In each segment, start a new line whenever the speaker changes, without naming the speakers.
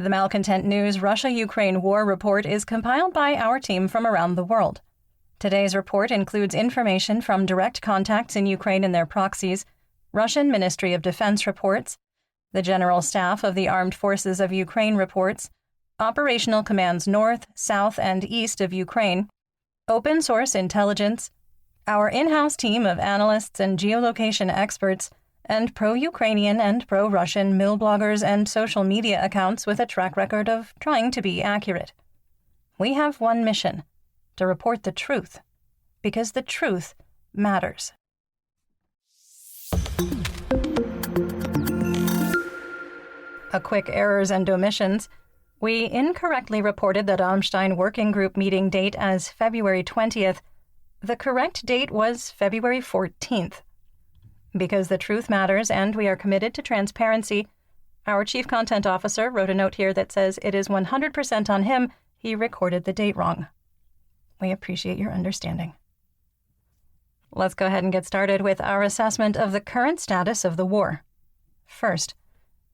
The Malcontent News Russia-Ukraine War Report is compiled by our team from around the world. Today's report includes information from direct contacts in Ukraine and their proxies, Russian Ministry of Defense reports, the General Staff of the Armed Forces of Ukraine reports, operational commands north, south, and east of Ukraine, open source intelligence, our in-house team of analysts and geolocation experts, and pro-Ukrainian and pro-Russian mill bloggers and social media accounts with a track record of trying to be accurate. We have one mission: to report the truth, because the truth matters. A quick errors and omissions. We incorrectly reported the Rammstein Working Group meeting date as February 20th. The correct date was February 14th. Because the truth matters and we are committed to transparency, our Chief Content Officer wrote a note here that says it is 100% on him. He recorded the date wrong. We appreciate your understanding. Let's go ahead and get started with our assessment of the current status of the war. First,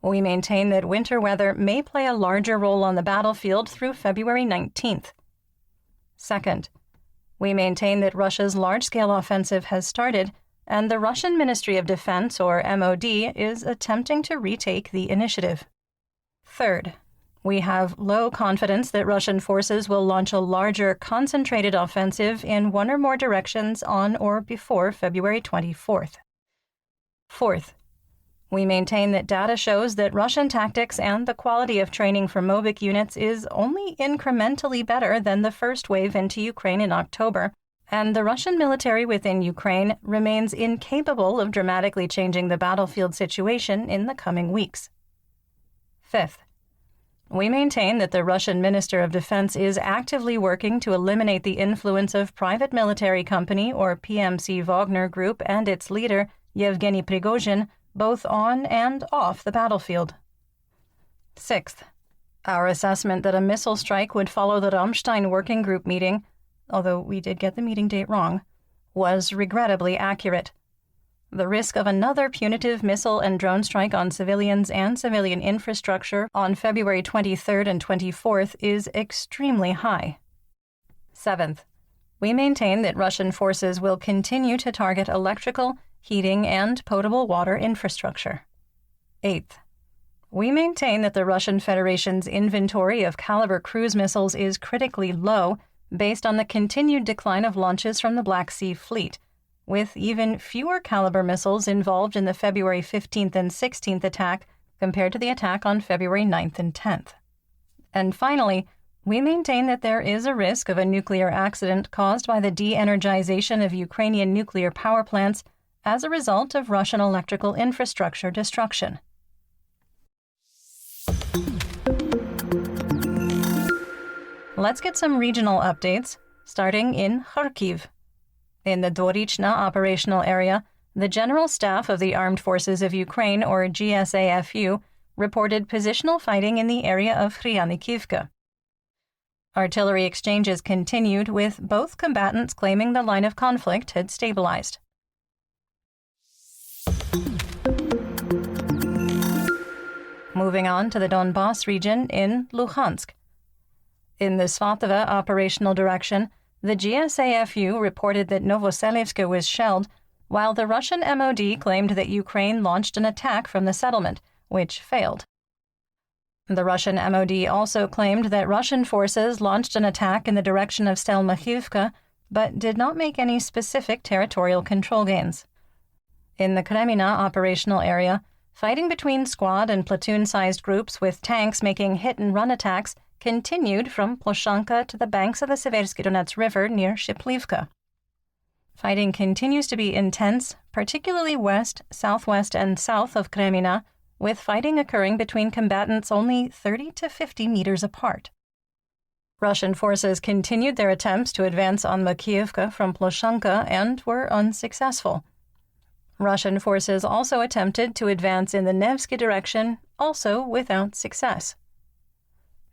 we maintain that winter weather may play a larger role on the battlefield through February 19th. Second, we maintain that Russia's large-scale offensive has started, and the Russian Ministry of Defense, or MOD, is attempting to retake the initiative. Third, we have low confidence that Russian forces will launch a larger, concentrated offensive in one or more directions on or before February 24th. Fourth, we maintain that data shows that Russian tactics and the quality of training for MOBIC units is only incrementally better than the first wave into Ukraine in October, and the Russian military within Ukraine remains incapable of dramatically changing the battlefield situation in the coming weeks. Fifth, we maintain that the Russian Minister of Defense is actively working to eliminate the influence of private military company or PMC Wagner Group and its leader, Yevgeny Prigozhin, both on and off the battlefield. Sixth, our assessment that a missile strike would follow the Rammstein Working Group meeting, although we did get the meeting date wrong, was regrettably accurate. The risk of another punitive missile and drone strike on civilians and civilian infrastructure on February 23rd and 24th is extremely high. Seventh, we maintain that Russian forces will continue to target electrical, heating, and potable water infrastructure. Eighth, we maintain that the Russian Federation's inventory of Caliber cruise missiles is critically low based on the continued decline of launches from the Black Sea Fleet, with even fewer Caliber missiles involved in the February 15th and 16th attack compared to the attack on February 9th and 10th. And finally, we maintain that there is a risk of a nuclear accident caused by the de-energization of Ukrainian nuclear power plants as a result of Russian electrical infrastructure destruction. Let's get some regional updates, starting in Kharkiv. In the Dvorichna operational area, the General Staff of the Armed Forces of Ukraine, or GSAFU, reported positional fighting in the area of Kryanikivka. Artillery exchanges continued, with both combatants claiming the line of conflict had stabilized. Moving on to the Donbas region in Luhansk. In the Svatova operational direction, the GSAFU reported that Novoselivsk was shelled, while the Russian MOD claimed that Ukraine launched an attack from the settlement, which failed. The Russian MOD also claimed that Russian forces launched an attack in the direction of Stelmakhivka, but did not make any specific territorial control gains. In the Kremina operational area, fighting between squad and platoon-sized groups with tanks making hit-and-run attacks continued from Ploshanka to the banks of the Seversky Donets River near Shiplivka. Fighting continues to be intense, particularly west, southwest, and south of Kremina, with fighting occurring between combatants only 30 to 50 meters apart. Russian forces continued their attempts to advance on Makiivka from Ploshanka and were unsuccessful. Russian forces also attempted to advance in the Nevsky direction, also without success.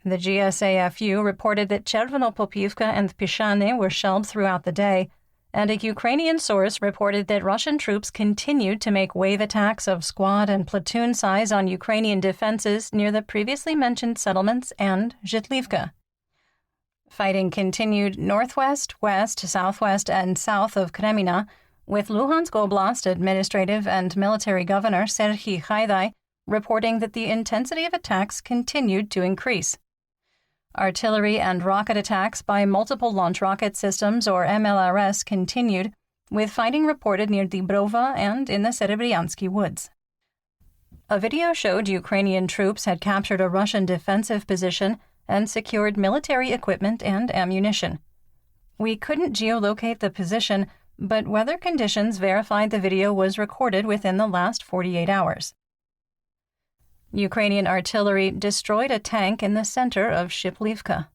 The GSAFU reported that Chervonopopivka and Pishane were shelled throughout the day, and a Ukrainian source reported that Russian troops continued to make wave attacks of squad and platoon size on Ukrainian defenses near the previously mentioned settlements and Zhitlivka. Fighting continued northwest, west, southwest, and south of Kremina, with Luhansk Oblast administrative and military governor Serhiy Haidai reporting that the intensity of attacks continued to increase. Artillery and rocket attacks by multiple launch rocket systems, or MLRS, continued, with fighting reported near Dibrova and in the Serebryansky woods. A video showed Ukrainian troops had captured a Russian defensive position and secured military equipment and ammunition. We couldn't geolocate the position, but weather conditions verified the video was recorded within the last 48 hours. Ukrainian artillery destroyed a tank in the center of Shiplivka.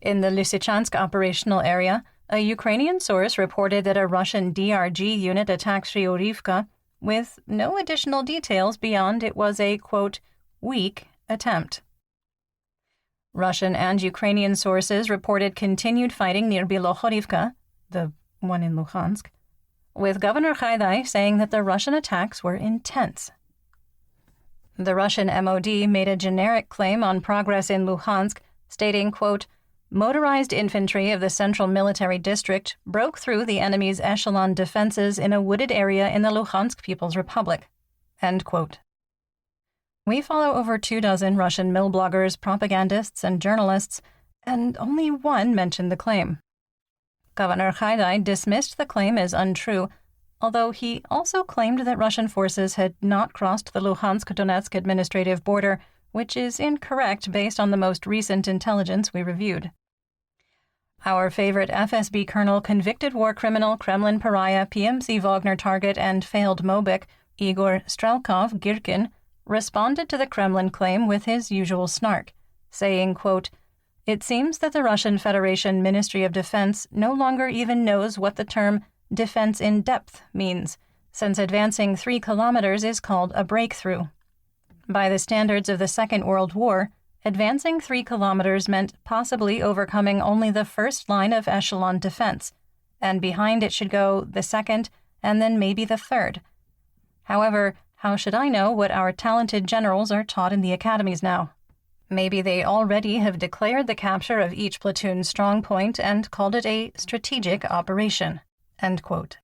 In the Lysychansk operational area, a Ukrainian source reported that a Russian DRG unit attacked Shriorivka, with no additional details beyond it was a, quote, weak attempt. Russian and Ukrainian sources reported continued fighting near Bilohorivka, the one in Luhansk, with Governor Haidai saying that the Russian attacks were intense. The Russian MOD made a generic claim on progress in Luhansk, stating, quote, motorized infantry of the Central Military District broke through the enemy's echelon defenses in a wooded area in the Luhansk People's Republic, end quote. We follow over 24 Russian mill bloggers, propagandists, and journalists, and only one mentioned the claim. Governor Haidai dismissed the claim as untrue, although he also claimed that Russian forces had not crossed the Luhansk-Donetsk administrative border, which is incorrect based on the most recent intelligence we reviewed. Our favorite FSB colonel, convicted war criminal, Kremlin pariah, PMC Wagner target, and failed Mobik, Igor Strelkov Girkin, responded to the Kremlin claim with his usual snark, saying, quote, it seems that the Russian Federation Ministry of Defense no longer even knows what the term defense in depth means, since advancing 3 kilometers is called a breakthrough. By the standards of the Second World War, advancing 3 kilometers meant possibly overcoming only the first line of echelon defense, and behind it should go the second and then maybe the third. However, how should I know what our talented generals are taught in the academies now? Maybe they already have declared the capture of each platoon's strong point and called it a strategic operation. End quote.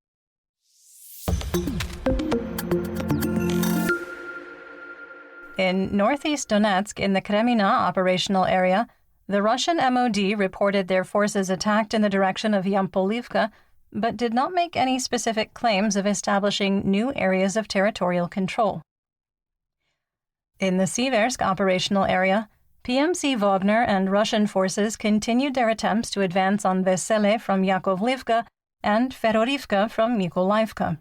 In northeast Donetsk, in the Kremina operational area, the Russian MOD reported their forces attacked in the direction of Yampolivka, but did not make any specific claims of establishing new areas of territorial control. In the Siversk operational area, PMC Wagner and Russian forces continued their attempts to advance on Vesele from Yakovlivka and Ferorivka from Mykolaievka.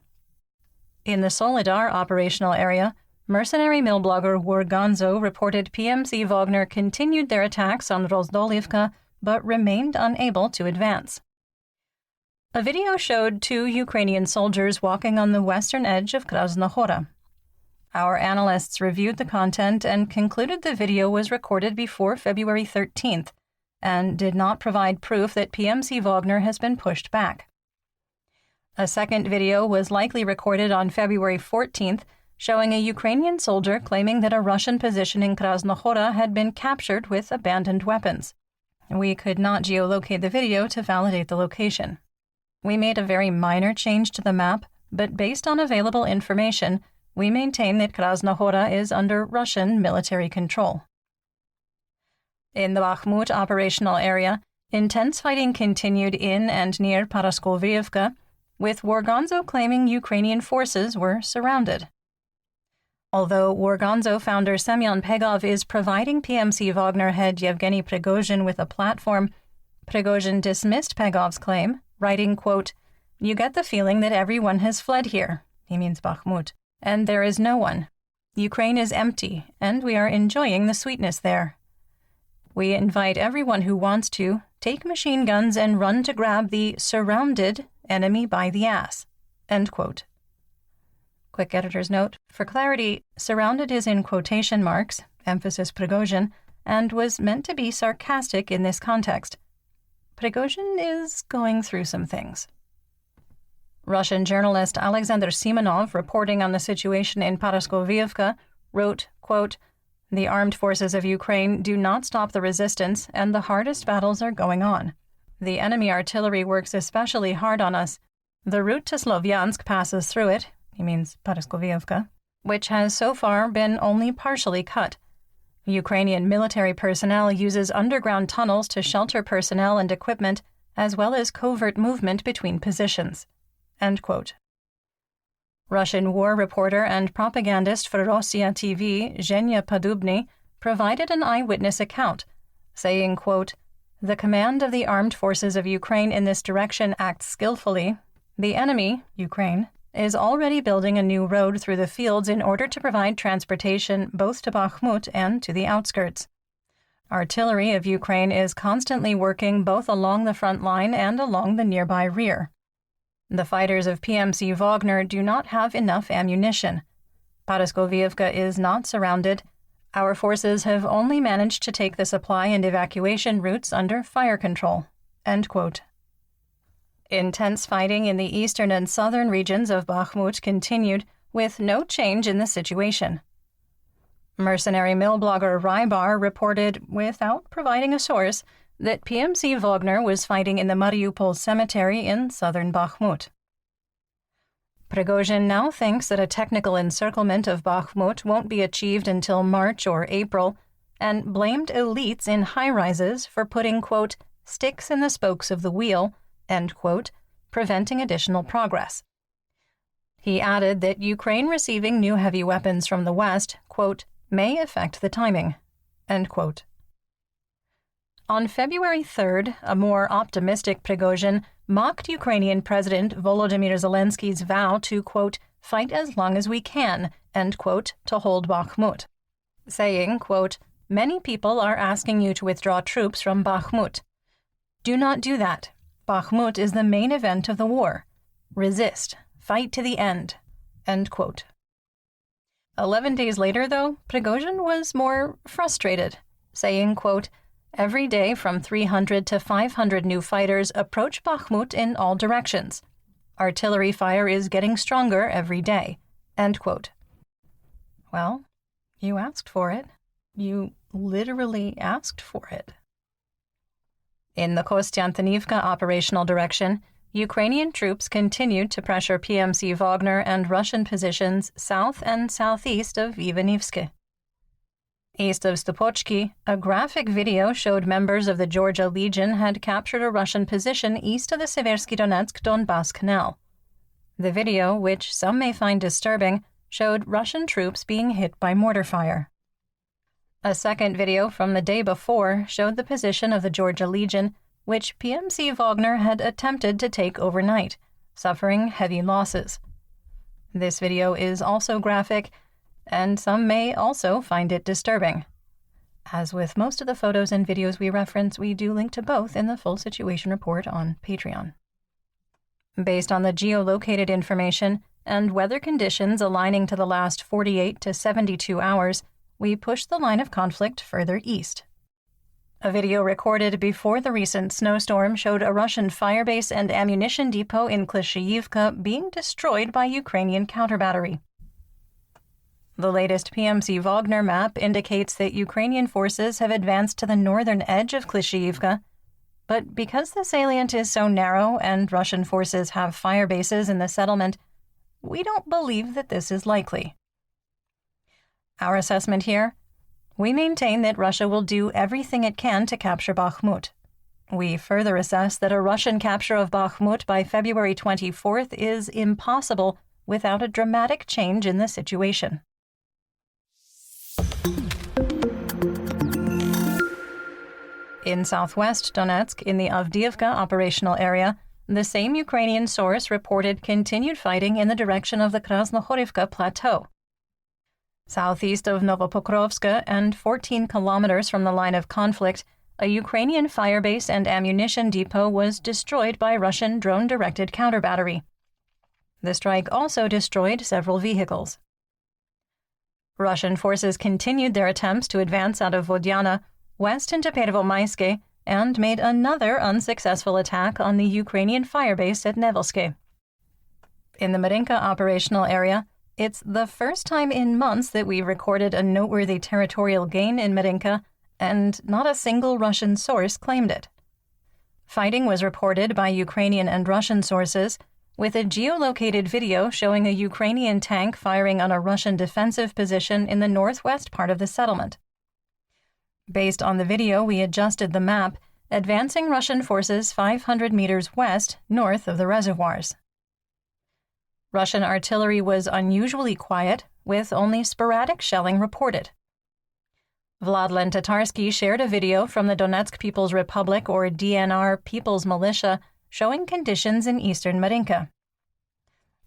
In the Solidar operational area, mercenary mill blogger Warganzo reported PMC Wagner continued their attacks on Rozdolivka but remained unable to advance. A video showed 2 Ukrainian soldiers walking on the western edge of Krasnohora. Our analysts reviewed the content and concluded the video was recorded before February 13th and did not provide proof that PMC Wagner has been pushed back. A second video was likely recorded on February 14th, showing a Ukrainian soldier claiming that a Russian position in Krasnohora had been captured with abandoned weapons. We could not geolocate the video to validate the location. We made a very minor change to the map, but based on available information, we maintain that Krasnohora is under Russian military control. In the Bakhmut operational area, intense fighting continued in and near Paraskovivka, with Warganzo claiming Ukrainian forces were surrounded. Although Warganzo founder Semyon Pegov is providing PMC Wagner head Yevgeny Prigozhin with a platform, Prigozhin dismissed Pegov's claim, writing, quote, you get the feeling that everyone has fled here, he means Bakhmut, and there is no one. Ukraine is empty, and we are enjoying the sweetness there. We invite everyone who wants to take machine guns and run to grab the surrounded enemy by the ass. End quote. Quick editor's note. For clarity, surrounded is in quotation marks, emphasis Prigozhin, and was meant to be sarcastic in this context. Prigozhin is going through some things. Russian journalist Alexander Simonov, reporting on the situation in Paraskoviyevka, wrote, quote, "The armed forces of Ukraine do not stop the resistance, and the hardest battles are going on. The enemy artillery works especially hard on us. The route to Slovyansk passes through it," he means Paraskoviyevka, "which has so far been only partially cut. Ukrainian military personnel uses underground tunnels to shelter personnel and equipment, as well as covert movement between positions." End quote. Russian war reporter and propagandist for Rossiya TV, Zhenya Podubny, provided an eyewitness account, saying, quote, "The command of the armed forces of Ukraine in this direction acts skillfully. The enemy, Ukraine, is already building a new road through the fields in order to provide transportation both to Bakhmut and to the outskirts. Artillery of Ukraine is constantly working both along the front line and along the nearby rear. The fighters of PMC Wagner do not have enough ammunition. Paraskoviyevka is not surrounded. Our forces have only managed to take the supply and evacuation routes under fire control." End quote. Intense fighting in the eastern and southern regions of Bakhmut continued, with no change in the situation. Mercenary mill blogger Rybar reported, without providing a source, that PMC Wagner was fighting in the Mariupol cemetery in southern Bakhmut. Prigozhin now thinks that a technical encirclement of Bakhmut won't be achieved until March or April, and blamed elites in high-rises for putting, quote, "sticks in the spokes of the wheel," end quote, preventing additional progress. He added that Ukraine receiving new heavy weapons from the West, quote, "may affect the timing," end quote. On February 3rd, a more optimistic Prigozhin mocked Ukrainian President Volodymyr Zelensky's vow to, quote, "fight as long as we can," end quote, to hold Bakhmut, saying, quote, "Many people are asking you to withdraw troops from Bakhmut. Do not do that. Bakhmut is the main event of the war. Resist. Fight to the end," end quote. 11 days later, though, Prigozhin was more frustrated, saying, quote, "Every day from 300 to 500 new fighters approach Bakhmut in all directions. Artillery fire is getting stronger every day," end quote. Well, you asked for it. You literally asked for it. In the Kostiantynivka operational direction, Ukrainian troops continued to pressure PMC Wagner and Russian positions south and southeast of Ivanivske. East of Stopochki, a graphic video showed members of the Georgia Legion had captured a Russian position east of the Seversky Donetsk-Donbass Canal. The video, which some may find disturbing, showed Russian troops being hit by mortar fire. A second video from the day before showed the position of the Georgia Legion, which PMC Wagner had attempted to take overnight, suffering heavy losses. This video is also graphic, and some may also find it disturbing. As with most of the photos and videos we reference, we do link to both in the full situation report on Patreon. Based on the geolocated information and weather conditions aligning to the last 48 to 72 hours, we pushed the line of conflict further east. A video recorded before the recent snowstorm showed a Russian firebase and ammunition depot in Klishchiivka being destroyed by Ukrainian counterbattery. The latest PMC Wagner map indicates that Ukrainian forces have advanced to the northern edge of Klishchiivka, but because the salient is so narrow and Russian forces have fire bases in the settlement, we don't believe that this is likely. Our assessment here: we maintain that Russia will do everything it can to capture Bakhmut. We further assess that a Russian capture of Bakhmut by February 24th is impossible without a dramatic change in the situation. In southwest Donetsk, in the Avdiivka operational area, the same Ukrainian source reported continued fighting in the direction of the Krasnohorivka Plateau. Southeast of Novopokrovska and 14 kilometers from the line of conflict, a Ukrainian firebase and ammunition depot was destroyed by Russian drone-directed counterbattery. The strike also destroyed several vehicles. Russian forces continued their attempts to advance out of Vodyana, west into Pervomaiske, and made another unsuccessful attack on the Ukrainian firebase at Nevelske. In the Marinka operational area, it's the first time in months that we recorded a noteworthy territorial gain in Marinka, and not a single Russian source claimed it. Fighting was reported by Ukrainian and Russian sources, with a geolocated video showing a Ukrainian tank firing on a Russian defensive position in the northwest part of the settlement. Based on the video, we adjusted the map, advancing Russian forces 500 meters west, north of the reservoirs. Russian artillery was unusually quiet, with only sporadic shelling reported. Vladlen Tatarsky shared a video from the Donetsk People's Republic, or DNR, People's Militia, showing conditions in eastern Marinka.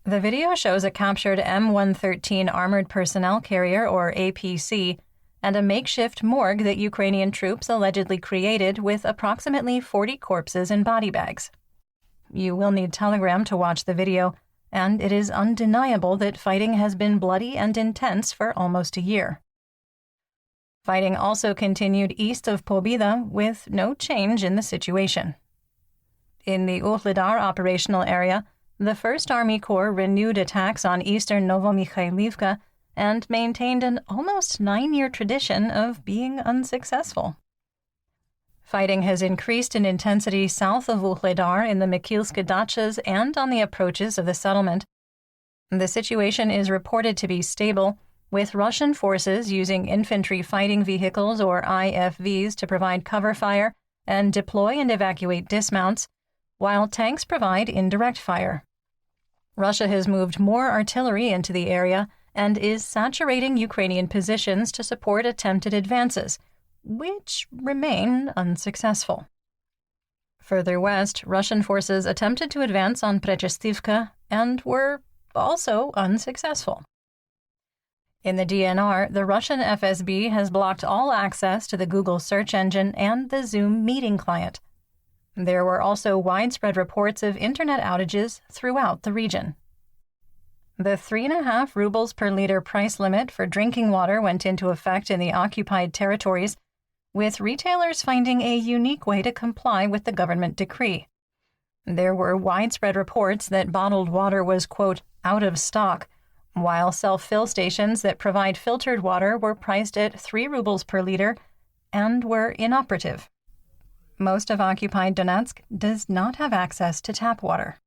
The video shows a captured M113 armored personnel carrier, or APC, and a makeshift morgue that Ukrainian troops allegedly created with approximately 40 corpses in body bags. You will need Telegram to watch the video, and it is undeniable that fighting has been bloody and intense for almost a year. Fighting also continued east of Pobeda with no change in the situation. In the Uhledar operational area, the 1st Army Corps renewed attacks on eastern Novomikhailivka and maintained an almost 9-year tradition of being unsuccessful. Fighting has increased in intensity south of Uhledar in the Mikilske dachas and on the approaches of the settlement. The situation is reported to be stable, with Russian forces using infantry fighting vehicles, or IFVs, to provide cover fire and deploy and evacuate dismounts, while tanks provide indirect fire. Russia has moved more artillery into the area and is saturating Ukrainian positions to support attempted advances, which remain unsuccessful. Further west, Russian forces attempted to advance on Prechestivka and were also unsuccessful. In the DNR, the Russian FSB has blocked all access to the Google search engine and the Zoom meeting client. There were also widespread reports of internet outages throughout the region. The 3.5 rubles per liter price limit for drinking water went into effect in the occupied territories, with retailers finding a unique way to comply with the government decree. There were widespread reports that bottled water was, quote, out of stock, while self-fill stations that provide filtered water were priced at 3 rubles per liter and were inoperative. Most of occupied Donetsk does not have access to tap water.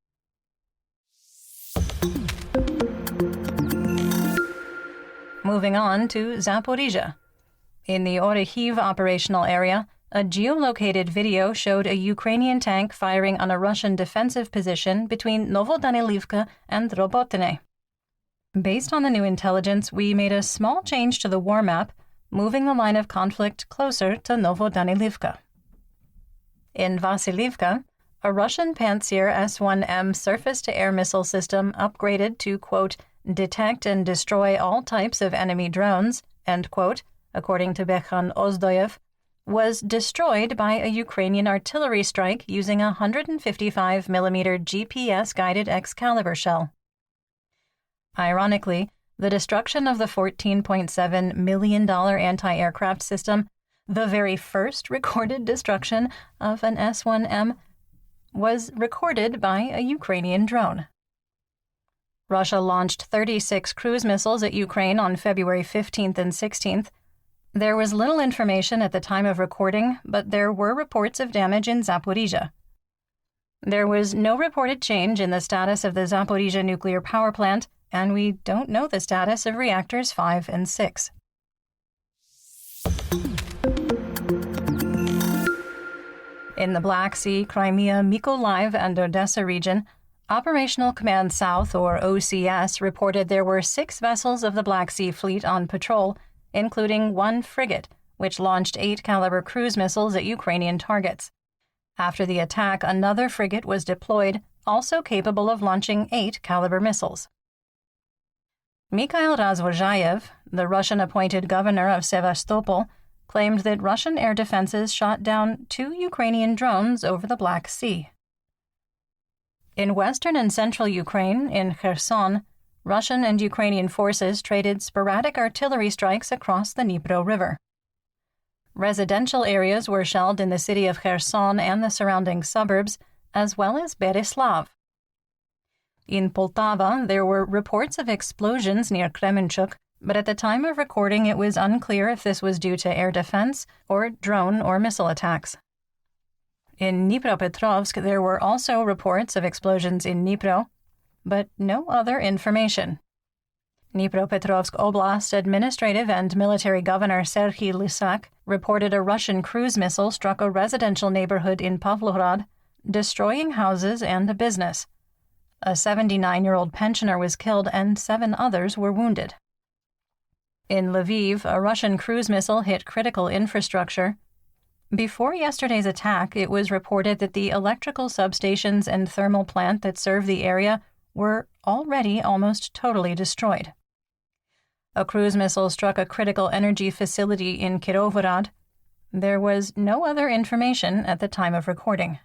Moving on to Zaporizhzhia. In the Orehiv operational area, a geolocated video showed a Ukrainian tank firing on a Russian defensive position between Novodanilivka and Robotine. Based on the new intelligence, we made a small change to the war map, moving the line of conflict closer to Novodanilivka. In Vasilivka, a Russian Pantsir S-1M surface-to-air missile system upgraded to, quote, detect and destroy all types of enemy drones, end quote, according to Bekhan Ozdoyev, was destroyed by a Ukrainian artillery strike using a 155mm GPS-guided Excalibur shell. Ironically, the destruction of the $14.7 million anti-aircraft system, the very first recorded destruction of an S-1M, was recorded by a Ukrainian drone. Russia launched 36 cruise missiles at Ukraine on February 15th and 16th. There was little information at the time of recording, but there were reports of damage in Zaporizhzhia. There was no reported change in the status of the Zaporizhzhia nuclear power plant, and we don't know the status of reactors 5 and 6. In the Black Sea, Crimea, Mykolaiv, and Odessa region, Operational Command South, or OCS, reported there were 6 vessels of the Black Sea Fleet on patrol, including 1 frigate, which launched 8-caliber cruise missiles at Ukrainian targets. After the attack, another frigate was deployed, also capable of launching 8-caliber missiles. Mikhail Razvozhayev, the Russian-appointed governor of Sevastopol, claimed that Russian air defenses shot down 2 Ukrainian drones over the Black Sea. In western and central Ukraine, in Kherson, Russian and Ukrainian forces traded sporadic artillery strikes across the Dnipro River. Residential areas were shelled in the city of Kherson and the surrounding suburbs, as well as Bereslav. In Poltava, there were reports of explosions near Kremenchuk, but at the time of recording it was unclear if this was due to air defense or drone or missile attacks. In Dnipropetrovsk, there were also reports of explosions in Dnipro, but no other information. Dnipropetrovsk Oblast Administrative and Military Governor Serhiy Lysak reported a Russian cruise missile struck a residential neighborhood in Pavlograd, destroying houses and a business. A 79-year-old pensioner was killed and 7 others were wounded. In Lviv, a Russian cruise missile hit critical infrastructure. Before yesterday's attack, it was reported that the electrical substations and thermal plant that serve the area were already almost totally destroyed. A cruise missile struck a critical energy facility in Kirovorad. There was no other information at the time of recording.